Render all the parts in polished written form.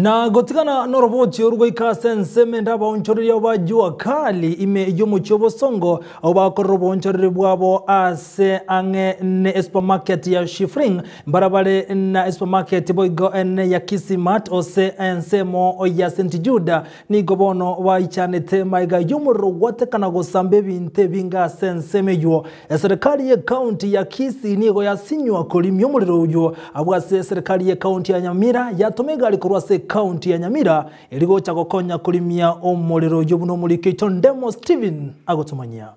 Na gotikana noroboti urgo ikasense menda baonchoreri abajua kali ime ijumu chobo songo oba korobo onchoreri bwabo ase ange ne supermarket ya Shifring barabale na supermarket boigo ene ya Kisii mat ose ensemo ya St Juda ni gobono wa ichanete maiga yumuro watekana gosambe binte binga sense meyo serikali ya county ya Kisii nigo yasinywa kolimyo muliro uyo abwase serikali ya county ya Nyamira yatomega alikorwase county ya Nyamira iligocha gokonya kulimia omuliro yobuno mulikeito Ndemo Steven agotumanya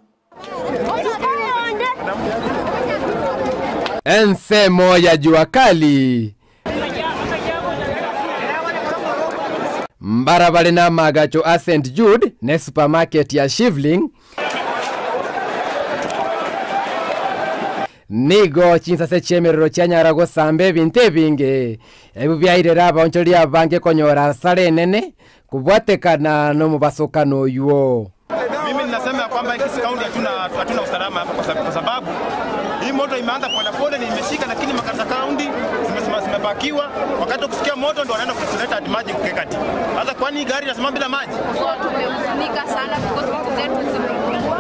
ensemo ya jua kali mbarabale na magacho a St Jude ne supermarket ya Shifling nigo chinsa se chemerero chanyara go sambe binte binge ebu byairera abonchori abange konyora sare nene kubwatekana no mubasokano yuo. Mimi ninasema kwamba Kisii County hatuna usalama hapa kwa sababu hii moto imeanza pole na imeshika, lakini makasa county zimebakiwa. Wakati ukisikia moto ndio wanaenda kuleta maji kukekati. Sasa kwani gari inasimama bila maji? Tumehuzunika sana kwa sababu zetu zimekuwa.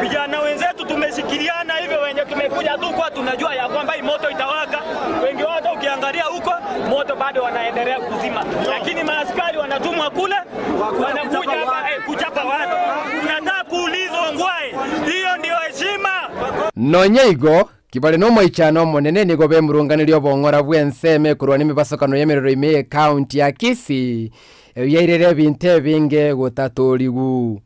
Vijana wenzetu tumeshikiliana hivyo, wenye tumekuja tu kwa tunajua ya kwamba hii moto itawaka. Wengi wao ukiangalia huko moto bado wanaendelea kuzima, lakini maaskari wanatumwa kule wanakuja hapa kuchapa watu. Tunataka kuulizwa ngwae, hiyo ndio heshima? Nonyeigo kibale no moichano monene nigo bemurunganiryo bongora bwenseme kurwa nimibasokano yemerero ime county ya Kisii yairere binte binge gotatorigu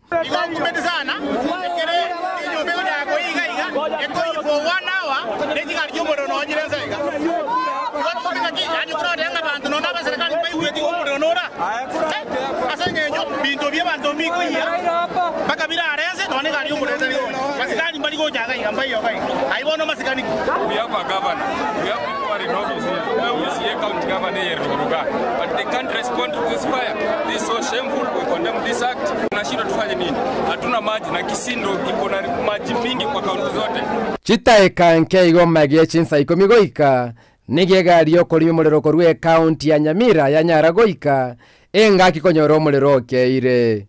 We have a governor. We have people who are in office here. We see a county governor here, but they can't respond to this fire. This is so shameful. We condemn this act. Tunashindwa tufanye nini? Hatuna maji na Kisii ndo iko na maji mingi kwa kaunti zote. Chitaeka nkeigo magie chinsa ikomigoika nigegari yo kuri muliro korwe county ya Nyamira ya Nyaragoika enga kikonyoro muliro keire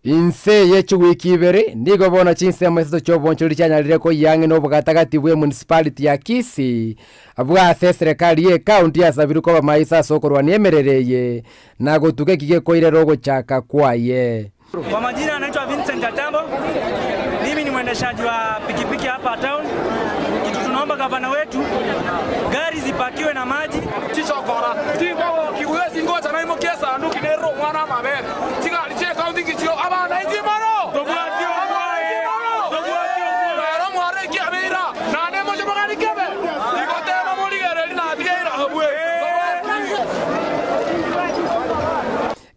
inse yechu wiki ibere ndigo bona chinse mweso chobonchori chanyarire ko yange no bugatagati bwe municipality ya Kisii abwa serikali ye county ya sabiru ko bamaisa sokorwa niemerereye nago tuke kige koire rogo chaka kwaye. Kwa majina anaitwa Vincent Atambo. Mimi ni mwendeshaji wa pikipiki hapa town. Kitu tunaomba gavana wetu gari zipakiwe na maji. Chichokora. Tibo kiwezi ngoja na imo kesa anduki nero mwana mabere. Tiga aliche county kichio abana injimaro. Tobwatio mwae. Tobwatio mwae. Ro mware kiamira. Na nemo jomagani kebe. Ikotema muligere na atiera habwe.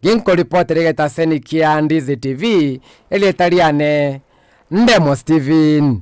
Ginko reporter geta seni kia Ndizi TV ele tariane Ndemo Steven.